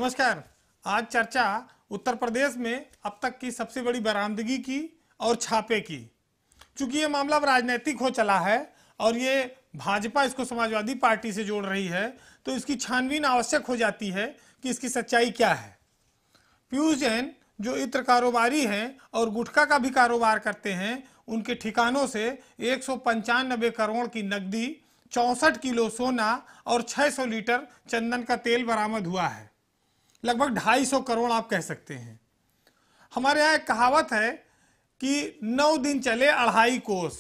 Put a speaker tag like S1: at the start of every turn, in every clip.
S1: नमस्कार। आज चर्चा उत्तर प्रदेश में अब तक की सबसे बड़ी बरामदगी की और छापे की। चूंकि ये मामला अब राजनीतिक हो चला है और ये भाजपा इसको समाजवादी पार्टी से जोड़ रही है, तो इसकी छानबीन आवश्यक हो जाती है कि इसकी सच्चाई क्या है। पीयूष जैन जो इत्र कारोबारी हैं और गुटखा का भी कारोबार करते हैं, उनके ठिकानों से 195 करोड़ की नकदी, 64 किलो सोना और 600 लीटर चंदन का तेल बरामद हुआ है। लगभग 250 करोड़ आप कह सकते हैं। हमारे यहाँ एक कहावत है कि 9 दिन चले 2.5 कोस।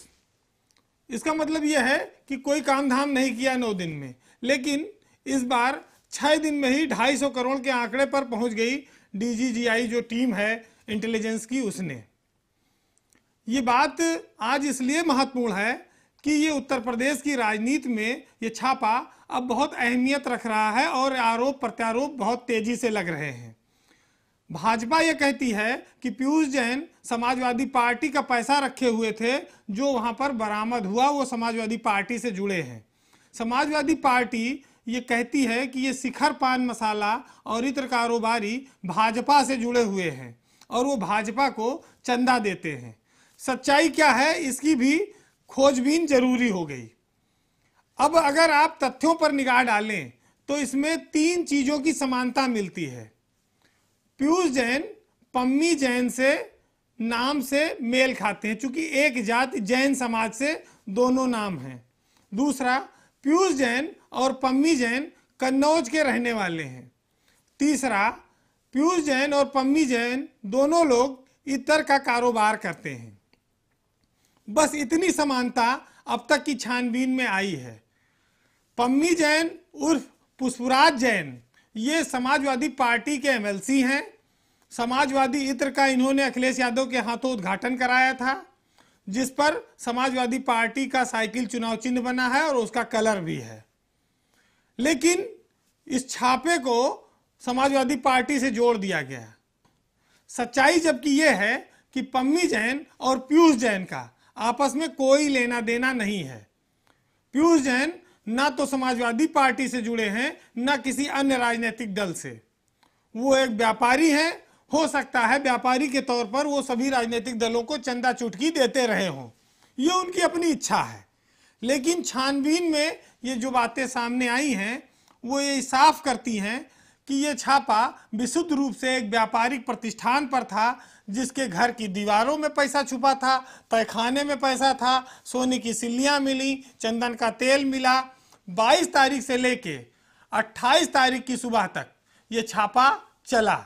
S1: इसका मतलब यह है कि कोई काम धाम नहीं किया 9 दिन में, लेकिन इस बार 6 दिन में ही 250 करोड़ के आंकड़े पर पहुंच गई डीजीजीआई जो टीम है इंटेलिजेंस की, उसने। ये बात आज इसलिए महत्वपूर्ण है कि ये उत्तर प्रदेश की राजनीति में ये छापा अब बहुत अहमियत रख रहा है और आरोप प्रत्यारोप बहुत तेजी से लग रहे हैं। भाजपा ये कहती है कि पीयूष जैन समाजवादी पार्टी का पैसा रखे हुए थे, जो वहां पर बरामद हुआ वो समाजवादी पार्टी से जुड़े हैं। समाजवादी पार्टी ये कहती है कि ये शिखर पान मसाला और इत्र कारोबारी भाजपा से जुड़े हुए हैं और वो भाजपा को चंदा देते हैं। सच्चाई क्या है इसकी भी खोजबीन जरूरी हो गई। अब अगर आप तथ्यों पर निगाह डालें तो इसमें 3 चीजों की समानता मिलती है। पीयूष जैन पम्मी जैन से नाम से मेल खाते हैं, चूंकि एक जाति जैन समाज से दोनों नाम हैं। दूसरा, पीयूष जैन और पम्मी जैन कन्नौज के रहने वाले हैं। तीसरा, पीयूष जैन और पम्मी जैन दोनों लोग इत्र का कारोबार करते हैं। बस इतनी समानता अब तक की छानबीन में आई है। पम्मी जैन उर्फ पुष्पराज जैन ये समाजवादी पार्टी के एमएलसी हैं। समाजवादी इत्र का इन्होंने अखिलेश यादव के हाथों उद्घाटन कराया था, जिस पर समाजवादी पार्टी का साइकिल चुनाव चिन्ह बना है और उसका कलर भी है। लेकिन इस छापे को समाजवादी पार्टी से जोड़ दिया गया। सच्चाई जबकि यह है कि पम्मी जैन और पीयूष जैन का आपस में कोई लेना देना नहीं है। पीयूष जैन ना तो समाजवादी पार्टी से जुड़े हैं, ना किसी अन्य राजनीतिक दल से। वो एक व्यापारी हैं। हो सकता है व्यापारी के तौर पर वो सभी राजनीतिक दलों को चंदा चुटकी देते रहे हों, ये उनकी अपनी इच्छा है। लेकिन छानबीन में ये जो बातें सामने आई हैं वो ये साफ करती हैं कि ये छापा विशुद्ध रूप से एक व्यापारिक प्रतिष्ठान पर था, जिसके घर की दीवारों में पैसा छुपा था, तहखाने में पैसा था, सोने की सिल्लियां मिली, चंदन का तेल मिला। 22 तारीख से लेके 28 तारीख की सुबह तक ये छापा चला।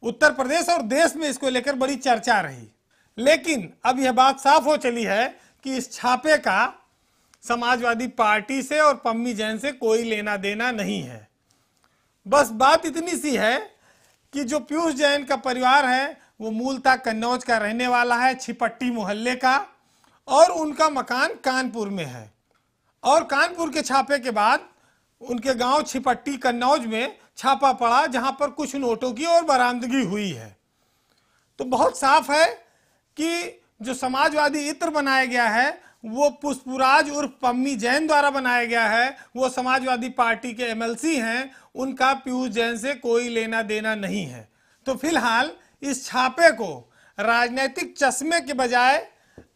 S1: उत्तर प्रदेश और देश में इसको लेकर बड़ी चर्चा रही। लेकिन अब यह बात साफ हो चली है कि इस छापे का समाजवादी पार्टी से और पम्मी जैन से कोई लेना देना नहीं है। बस बात इतनी सी है कि जो पीयूष जैन का परिवार है वो मूलतः कन्नौज का रहने वाला है, छिपट्टी मोहल्ले का, और उनका मकान कानपुर में है। और कानपुर के छापे के बाद उनके गांव छिपट्टी कन्नौज में छापा पड़ा, जहां पर कुछ नोटों की और बरामदगी हुई है। तो बहुत साफ है कि जो समाजवादी इत्र बनाया गया है वो पुष्पराज उर्फ पम्मी जैन द्वारा बनाया गया है। वो समाजवादी पार्टी के एमएलसी हैं, उनका पीयूष जैन से कोई लेना देना नहीं है। तो फिलहाल इस छापे को राजनीतिक चश्मे के बजाय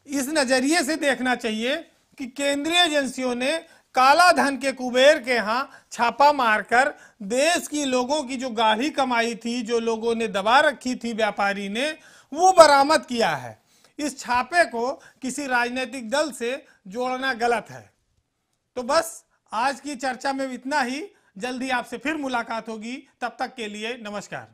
S1: इस नजरिए से देखना चाहिए कि केंद्रीय एजेंसियों ने काला धन के कुबेर के यहाँ छापा मारकर देश की लोगों की जो गाढ़ी कमाई थी, जो लोगों ने दबा रखी थी व्यापारी ने, वो बरामद किया है। इस छापे को किसी राजनीतिक दल से जोड़ना गलत है। तो बस आज की चर्चा में इतना ही। जल्दी आपसे फिर मुलाकात होगी। तब तक के लिए नमस्कार।